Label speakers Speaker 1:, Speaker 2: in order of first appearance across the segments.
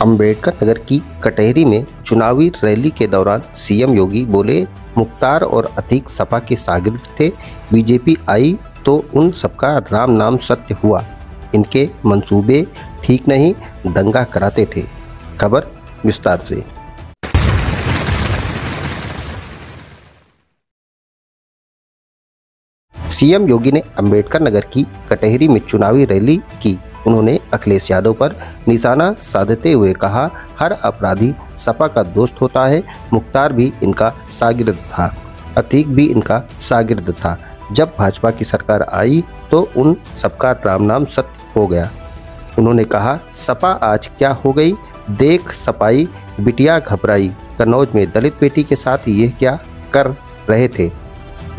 Speaker 1: अंबेडकर नगर की कटहरी में चुनावी रैली के दौरान सीएम योगी बोले, मुख्तार और अतीक सपा के शागिर्द थे, बीजेपी आई तो उन सबका राम नाम सत्य हुआ, इनके मंसूबे ठीक नहीं, दंगा कराते थे। खबर विस्तार से। सीएम योगी ने अंबेडकर नगर की कटहरी में चुनावी रैली की। उन्होंने अखिलेश यादव पर निशाना साधते हुए कहा, हर अपराधी सपा का दोस्त होता है, मुख्तार भी इनका शागिर्द था, अतीक भी इनका शागिर्द था। जब भाजपा की सरकार आई तो उन सबका राम नाम सत्य हो गया। उन्होंने कहा, सपा आज क्या हो गई, देख सपाई बिटिया घबराई। कन्नौज में दलित बेटी के साथ ये क्या कर रहे थे।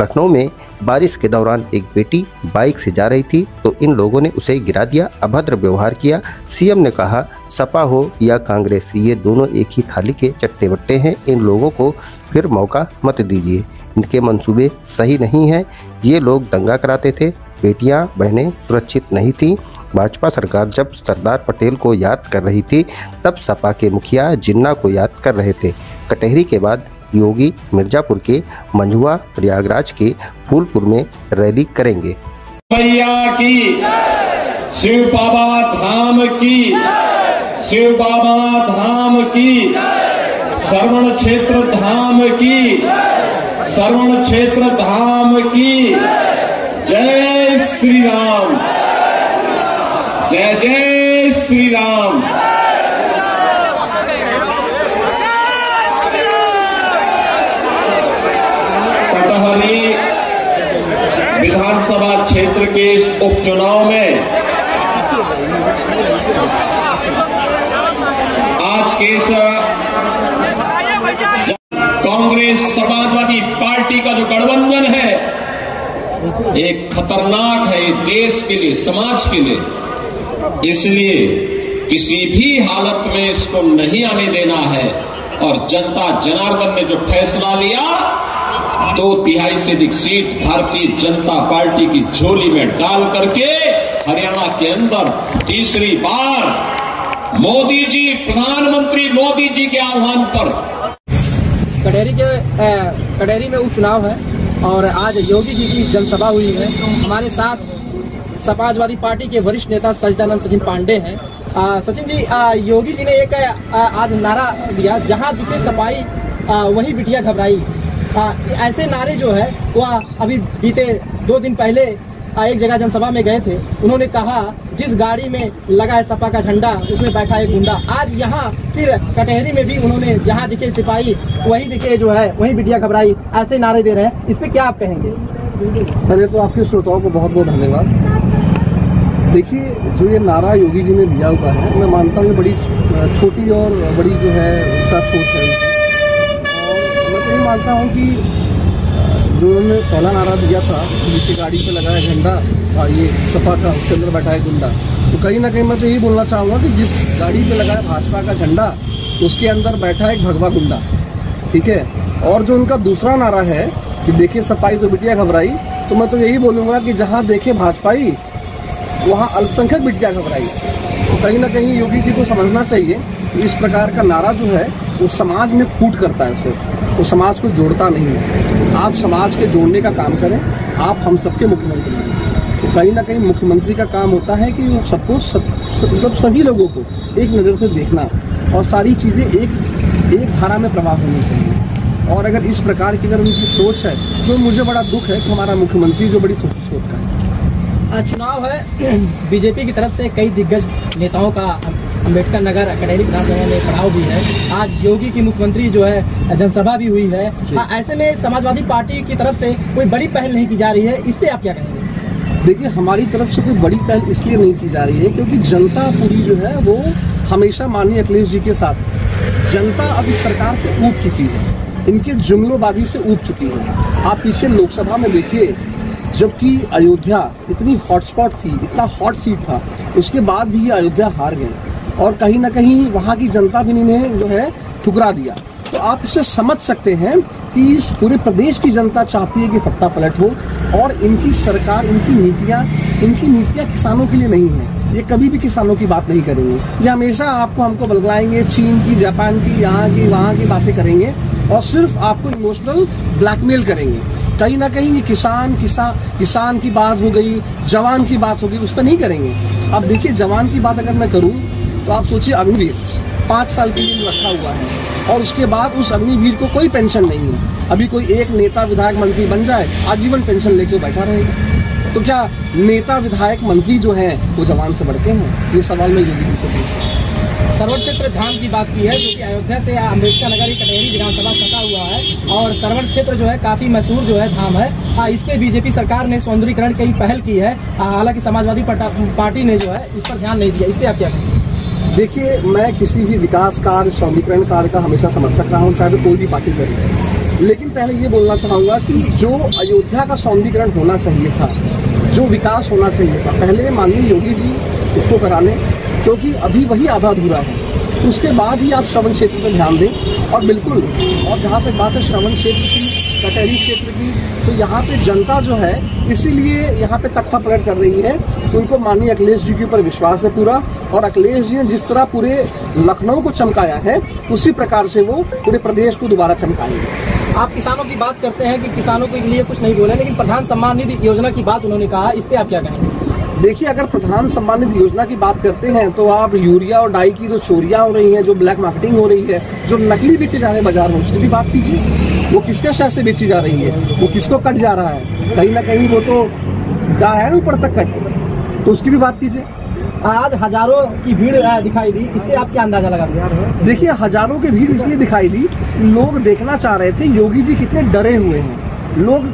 Speaker 1: लखनऊ में बारिश के दौरान एक बेटी बाइक से जा रही थी तो इन लोगों ने उसे गिरा दिया, अभद्र व्यवहार किया। सीएम ने कहा, सपा हो या कांग्रेस, ये दोनों एक ही थाली के चट्टे बट्टे हैं, इन लोगों को फिर मौका मत दीजिए, इनके मंसूबे सही नहीं हैं, ये लोग दंगा कराते थे, बेटियां बहनें सुरक्षित नहीं थीं। भाजपा सरकार जब सरदार पटेल को याद कर रही थी तब सपा के मुखिया जिन्ना को याद कर रहे थे। कटहरी के बाद योगी मिर्जापुर के मंझुआ, प्रयागराज के फूलपुर में रैली करेंगे।
Speaker 2: मैया की, शिव बाबा धाम की, शिव बाबा धाम की, श्रवण क्षेत्र धाम की, श्रवण क्षेत्र धाम की। जय श्री राम, जय जय श्री राम। कटहरी विधानसभा क्षेत्र के इस उपचुनाव में आज के इस कांग्रेस समाजवादी पार्टी का जो गठबंधन है, एक खतरनाक है देश के लिए, समाज के लिए। इसलिए किसी भी हालत में इसको नहीं आने देना है। और जनता जनार्दन ने जो फैसला लिया, 2/3 से अधिक सीट भारतीय जनता पार्टी की झोली में डाल करके हरियाणा के अंदर तीसरी बार मोदी जी, प्रधानमंत्री मोदी जी के आह्वान पर
Speaker 3: कटहरी में उपचुनाव है और आज योगी जी की जनसभा हुई है। हमारे साथ समाजवादी पार्टी के वरिष्ठ नेता सच्चिदानंद सचिन पांडे हैं। सचिन जी, योगी जी ने एक आज नारा दिया, जहां दिखे सपाई वही बिटिया घबराई। ऐसे नारे जो है वो अभी बीते 2 दिन पहले एक जगह जनसभा में गए थे। उन्होंने कहा, जिस गाड़ी में लगा है सपा का झंडा उसमें बैठा है गुंडा। आज यहाँ फिर कटहरी में भी उन्होंने जहाँ दिखे सिपाही वही दिखे जो है वही बिटिया घबराई, ऐसे नारे दे रहे हैं। इस पे क्या आप कहेंगे?
Speaker 4: पहले तो आपके श्रोताओं को बहुत बहुत धन्यवाद। देखिए, जो ये नारा योगी जी ने दिया हुआ है, मैं मानता हूँ बड़ी छोटी और बड़ी जो है उसका सोच है। और मैं तो ये मानता हूँ कि जो उन्होंने पहला नारा दिया था, जिसकी गाड़ी पे लगा है झंडा और ये सपा का, उसके अंदर बैठा है गुंडा, तो कहीं ना कहीं मैं तो यही बोलना चाहूँगा कि जिस गाड़ी पे लगा है भाजपा का झंडा उसके अंदर बैठा है एक भगवा गुंडा, ठीक है। और जो उनका दूसरा नारा है कि देखे सपाई तो बिटिया घबराई, तो मैं तो यही बोलूँगा कि जहाँ देखे भाजपाई वहाँ अल्पसंख्यक बिटिया घबराई। तो कहीं ना कहीं योगी जी को समझना चाहिए कि इस प्रकार का नारा जो है वो समाज में फूट करता है, सिर्फ वो समाज को जोड़ता नहीं है। आप समाज के जोड़ने का काम करें, आप हम सबके मुख्यमंत्री हैं। तो कहीं ना कहीं मुख्यमंत्री का काम होता है कि वो सबको मतलब सभी लोगों को एक नज़र से देखना और सारी चीज़ें एक धारा में प्रवाह होनी चाहिए। और अगर इस प्रकार की अगर उनकी सोच है तो मुझे बड़ा दुख है कि हमारा मुख्यमंत्री जो बड़ी सोच का है।
Speaker 3: चुनाव है, बीजेपी की तरफ से कई दिग्गज नेताओं का अंबेडकर नगर कटहरी विधानसभा में पड़ाव भी है। आज योगी की मुख्यमंत्री जो है जनसभा भी हुई है। ऐसे में समाजवादी पार्टी की तरफ से कोई बड़ी पहल नहीं की जा रही है, इस पे आप क्या कहेंगे?
Speaker 4: देखिए, हमारी तरफ से कोई बड़ी पहल इसलिए नहीं की जा रही है क्योंकि जनता पूरी जो है वो हमेशा माननीय अखिलेश जी के साथ है। जनता अब इस सरकार से ऊब चुकी है, इनके जुमलोबाजी से ऊब चुकी है। आप पीछे लोकसभा में देखिए, जबकि अयोध्या इतनी हॉटस्पॉट थी, इतना हॉट सीट था, उसके बाद भी ये अयोध्या हार गए और कहीं ना कहीं वहाँ की जनता भी इन्हें जो है ठुकरा दिया। तो आप इससे समझ सकते हैं कि इस पूरे प्रदेश की जनता चाहती है कि सत्ता पलट हो और इनकी सरकार, इनकी नीतियाँ किसानों के लिए नहीं है, ये कभी भी किसानों की बात नहीं करेंगे। ये हमेशा आपको हमको बलगलाएंगे, चीन की, जापान की, यहाँ की, वहाँ की बातें करेंगे और सिर्फ आपको इमोशनल ब्लैकमेल करेंगे। कहीं ना कहीं ये किसान की बात हो गई, जवान की बात हो गई, उस पर नहीं करेंगे। अब देखिए, जवान की बात अगर मैं करूँ तो आप सोचिए, अग्निवीर 5 साल के लिए रखा हुआ है और उसके बाद उस अग्निवीर को कोई पेंशन नहीं है। अभी कोई एक नेता, विधायक, मंत्री बन जाए, आजीवन पेंशन लेके बैठा रहेगा। तो क्या नेता, विधायक, मंत्री जो है वो जवान से बढ़ते हैं? ये सवाल मैं योगी जी से पूछता हूँ।
Speaker 3: सर्वर क्षेत्र धाम की बात की है, जो कि अयोध्या से अम्बेडकर नगर कटेहरी विधानसभा सटा हुआ है और सर्वर क्षेत्र जो है काफी मशहूर जो है धाम है। इस पे बीजेपी सरकार ने सौंदर्यीकरण की पहल की है, हालांकि समाजवादी पार्टी ने जो है इस पर ध्यान नहीं दिया। इस पे आप क्या कहेंगे?
Speaker 4: देखिए, मैं किसी भी विकास कार्य, सौंदर्यीकरण कार्य का हमेशा समर्थक रहा हूँ, चाहे तो कोई भी पार्टी करे। लेकिन पहले ये बोलना चाहूँगा कि जो अयोध्या का सौंदर्यीकरण होना चाहिए था, जो विकास होना चाहिए था, पहले माननीय योगी जी उसको करा लें, क्योंकि अभी वही आधा अधूरा है। उसके बाद ही आप श्रवण क्षेत्र पर ध्यान दें। और बिल्कुल, और जहाँ तक बात है श्रवण क्षेत्र की, कटेहरी क्षेत्र की, तो यहाँ पे जनता जो है इसीलिए यहाँ पे तख्ता पलट कर रही है। उनको माननीय अखिलेश जी के ऊपर विश्वास है पूरा, और अखिलेश जी ने जिस तरह पूरे लखनऊ को चमकाया है, उसी प्रकार से वो पूरे प्रदेश को दोबारा चमकाएंगे।
Speaker 3: आप किसानों की बात करते हैं कि किसानों के लिए कुछ नहीं बोले, लेकिन प्रधान सम्मान निधि योजना की बात उन्होंने कहा, इस पे आप क्या कहेंगे?
Speaker 4: देखिए, अगर प्रधान सम्मान निधि योजना की बात करते हैं तो आप यूरिया और डाई की जो चोरियां हो रही हैं, जो ब्लैक मार्केटिंग हो रही है, जो नकली बेचे जा रहे हैं बाजार में, उसकी भी बात कीजिए। वो किसके शहर से बेची जा रही है, वो किसको कट जा रहा है, कहीं ना कहीं वो तो जा है ऊपर तक कट, तो उसकी भी बात कीजिए।
Speaker 3: आज हजारों की भीड़ दिखाई दी, इससे आप क्या अंदाजा लगा सकते हैं?
Speaker 4: देखिए, हजारों की भीड़ इसलिए दिखाई दी, लोग देखना चाह रहे थे योगी जी कितने डरे हुए हैं। लोग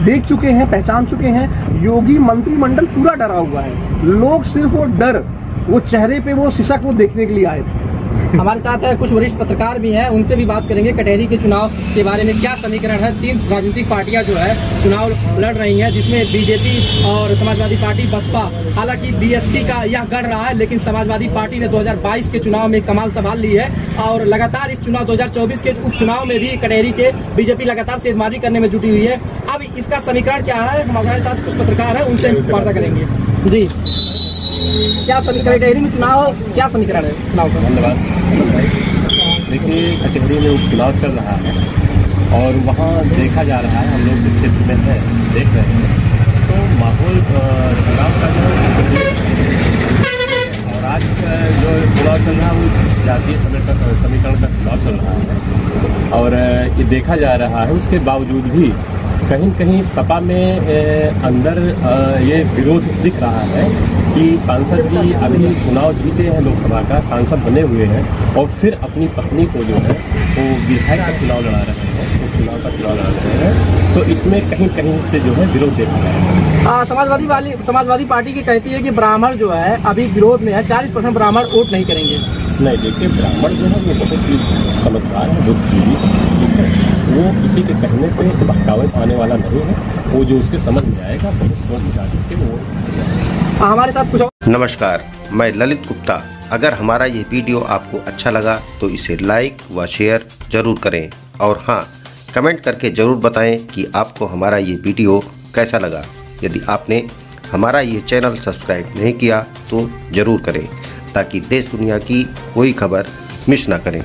Speaker 4: देख चुके हैं, पहचान चुके हैं, योगी मंत्रिमंडल पूरा डरा हुआ है। लोग सिर्फ वो डर, वो चेहरे पे वो सिसक वो देखने के लिए आए थे।
Speaker 3: हमारे साथ कुछ वरिष्ठ पत्रकार भी हैं, उनसे भी बात करेंगे कटेहरी के चुनाव के बारे में। क्या समीकरण है? 3 राजनीतिक पार्टियां जो है चुनाव लड़ रही हैं, जिसमें बीजेपी और समाजवादी पार्टी, बसपा। हालांकि बीएसपी का यह गढ़ रहा है, लेकिन समाजवादी पार्टी ने 2022 के चुनाव में कमाल संभाल ली है और लगातार इस चुनाव 2024 के उपचुनाव में भी कटेहरी के बीजेपी लगातार सेधमारी करने में जुटी हुई है। अब इसका समीकरण क्या है? हमारे साथ कुछ पत्रकार है, उनसे वार्ता करेंगे। जी, क्या समीकरण कटेहरी में चुनाव, क्या समीकरण है चुनाव का?
Speaker 5: धन्यवाद। देखिए, कटेहरी में उपचुनाव चल रहा है और वहाँ देखा जा रहा है, हम लोग जो क्षेत्र में है देख रहे हैं, तो माहौल चुनाव का जो और आज जो चुनाव चल रहा है वो जातीय समीकरण का चुनाव चल रहा है और ये देखा जा रहा है। उसके बावजूद भी कहीं कहीं सपा में अंदर ये विरोध दिख रहा है कि सांसद जी अभी चुनाव जीते हैं, लोकसभा का सांसद बने हुए हैं और फिर अपनी पत्नी को जो है वो विधायक का चुनाव लड़ा रहे हैं, उपचुनाव का चुनाव लड़ा रहे हैं। तो इसमें कहीं कहीं से जो है विरोध देखा है।
Speaker 3: समाजवादी पार्टी की कहती है कि ब्राह्मण जो है अभी विरोध में है, 40% ब्राह्मण वोट नहीं करेंगे।
Speaker 5: नहीं, देखिए, ब्राह्मण जो है वो बहुत ही समझदार है, वो किसी के कहने पे बहकावे पाने वाला नहीं है। वो जो उसके समझ में आएगा बहुत सोच विचार करके वो।
Speaker 3: हमारे साथ कुछ।
Speaker 1: नमस्कार, मैं ललित गुप्ता। अगर हमारा ये वीडियो आपको अच्छा लगा तो इसे लाइक व शेयर जरूर करें और हाँ, कमेंट करके ज़रूर बताएं कि आपको हमारा ये वीडियो कैसा लगा। यदि आपने हमारा ये चैनल सब्सक्राइब नहीं किया तो ज़रूर करें, ताकि देश दुनिया की कोई खबर मिस ना करें।